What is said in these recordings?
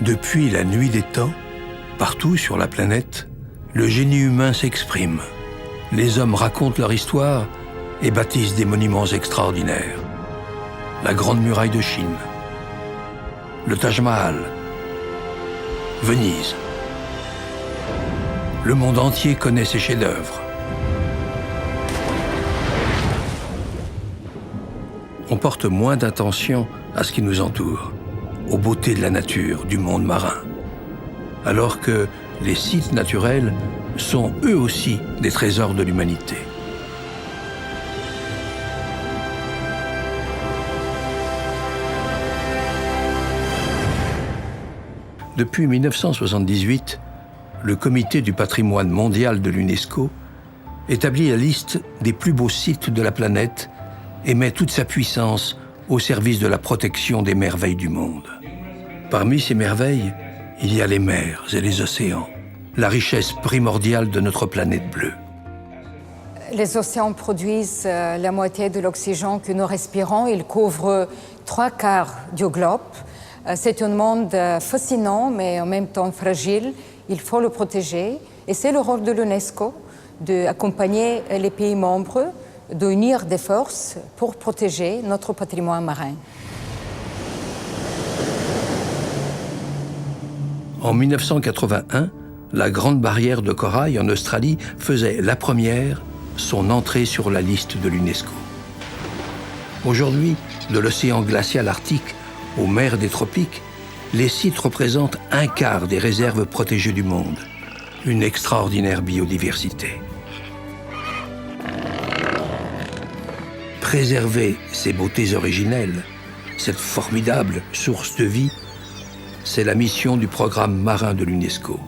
Depuis la nuit des temps, partout sur la planète, le génie humain s'exprime. Les hommes racontent leur histoire et bâtissent des monuments extraordinaires. La Grande Muraille de Chine, le Taj Mahal, Venise. Le monde entier connaît ces chefs-d'œuvre. On porte moins d'attention à ce qui nous entoure, aux beautés de la nature, du monde marin, alors que les sites naturels sont eux aussi des trésors de l'humanité. Depuis 1978, le Comité du patrimoine mondial de l'UNESCO établit la liste des plus beaux sites de la planète et met toute sa puissance au service de la protection des merveilles du monde. Parmi ces merveilles, il y a les mers et les océans, la richesse primordiale de notre planète bleue. Les océans produisent la moitié de l'oxygène que nous respirons. Ils couvrent 3/4 du globe. C'est un monde fascinant, mais en même temps fragile. Il faut le protéger. Et c'est le rôle de l'UNESCO d'accompagner les pays membres, d'unir des forces pour protéger notre patrimoine marin. En 1981, la Grande Barrière de Corail en Australie faisait la première son entrée sur la liste de l'UNESCO. Aujourd'hui, de l'océan glacial arctique aux mers des tropiques, les sites représentent 1/4 des réserves protégées du monde. Une extraordinaire biodiversité. Préserver ces beautés originelles, cette formidable source de vie, c'est la mission du programme marin de l'UNESCO.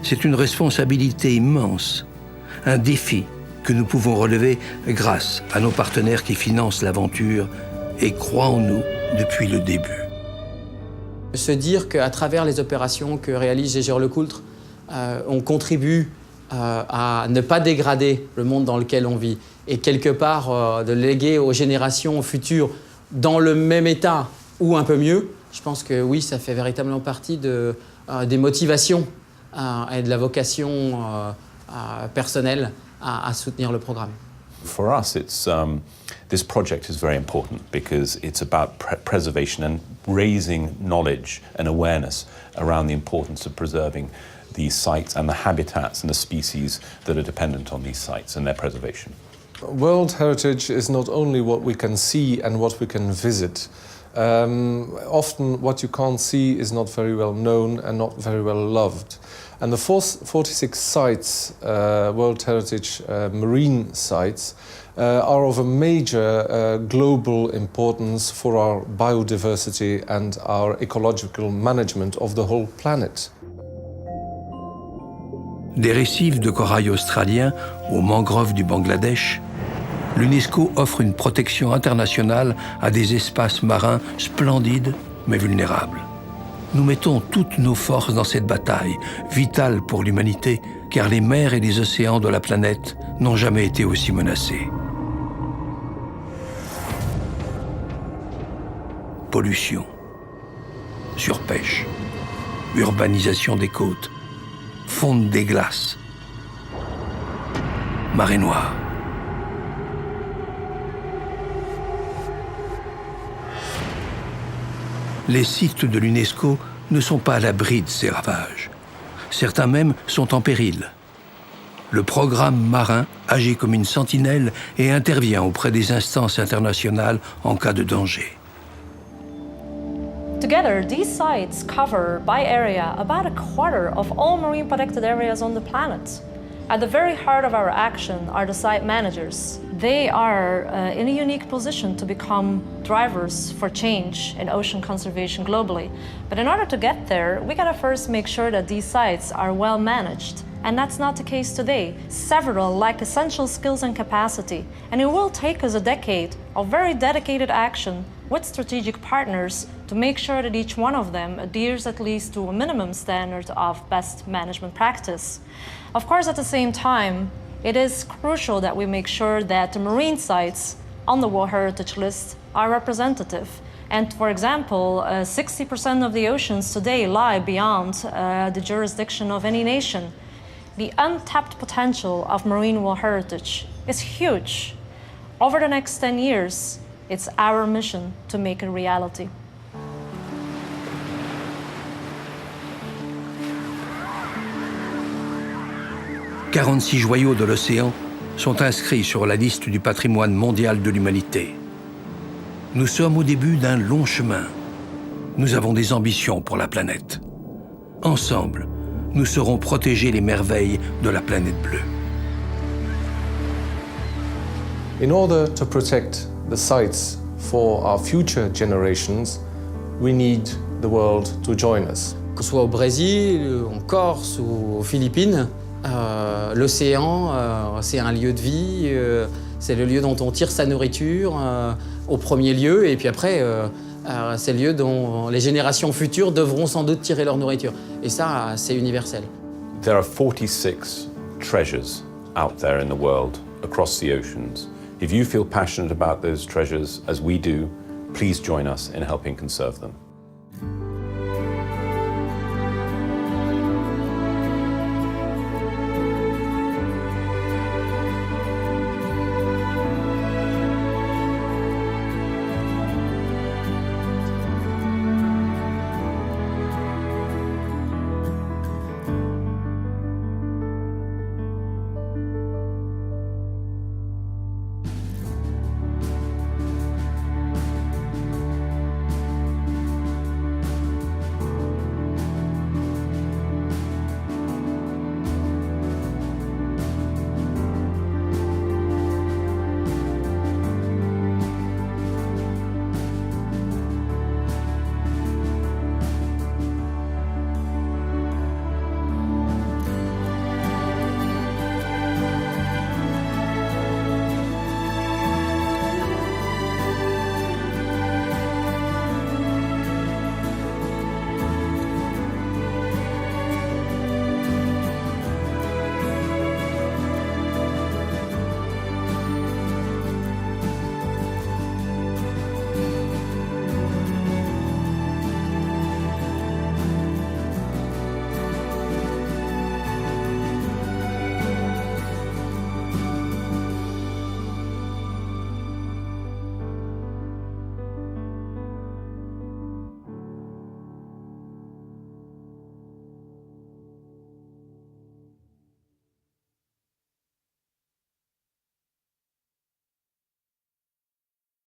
C'est une responsabilité immense, un défi que nous pouvons relever grâce à nos partenaires qui financent l'aventure et croient en nous depuis le début. Se dire qu'à travers les opérations que réalise GGR-LeCoultre, on contribue à ne pas dégrader le monde dans lequel on vit et quelque part de léguer aux générations futures dans le même état ou un peu mieux, je pense que oui, ça fait véritablement partie des motivations et de la vocation personnelle à soutenir le programme. For us, this project is very important because it's about preservation and raising knowledge and awareness around the importance of preserving these sites and the habitats and the species that are dependent on these sites and their preservation. World heritage is not only what we can see and what we can visit. Often what you can't see is not very well known and not very well loved. And the 46 sites, World Heritage marine sites, are of a major global importance for our biodiversity and our ecological management of the whole planet. Des récifs de corail australiens aux mangroves du Bangladesh, l'UNESCO offre une protection internationale à des espaces marins splendides mais vulnérables. Nous mettons toutes nos forces dans cette bataille, vitale pour l'humanité, car les mers et les océans de la planète n'ont jamais été aussi menacés. Pollution, surpêche, urbanisation des côtes, fonte des glaces, marée noire. Les sites de l'UNESCO ne sont pas à l'abri de ces ravages. Certains même sont en péril. Le programme marin agit comme une sentinelle et intervient auprès des instances internationales en cas de danger. Together, these sites cover, by area, about 1/4 of all marine protected areas on the planet. At the very heart of our action are the site managers. They are in a unique position to become drivers for change in ocean conservation globally. But in order to get there, we gotta first make sure that these sites are well managed. And that's not the case today. Several lack essential skills and capacity, and it will take us a decade of very dedicated action with strategic partners to make sure that each one of them adheres at least to a minimum standard of best management practice. Of course, at the same time, it is crucial that we make sure that the marine sites on the World Heritage List are representative And for example, 60% of the oceans today lie beyond the jurisdiction of any nation. The untapped potential of marine world heritage is huge. Over the next 10 years, it's our mission to make it a reality. « 46 joyaux de l'océan sont inscrits sur la liste du patrimoine mondial de l'humanité. Nous sommes au début d'un long chemin. Nous avons des ambitions pour la planète. Ensemble, nous saurons protéger les merveilles de la planète bleue. In order to protect the sites for our future generations, we need the world to join us. Que ce soit au Brésil, en Corse ou aux Philippines, l'océan, c'est un lieu de vie, c'est le lieu dont on tire sa nourriture au premier lieu, et puis après, c'est le lieu dont les générations futures devront sans doute tirer leur nourriture. Et ça, c'est universel. There are 46 treasures out there in the world, across the oceans. If you feel passionate about those treasures, as we do, please join us in helping conserve them.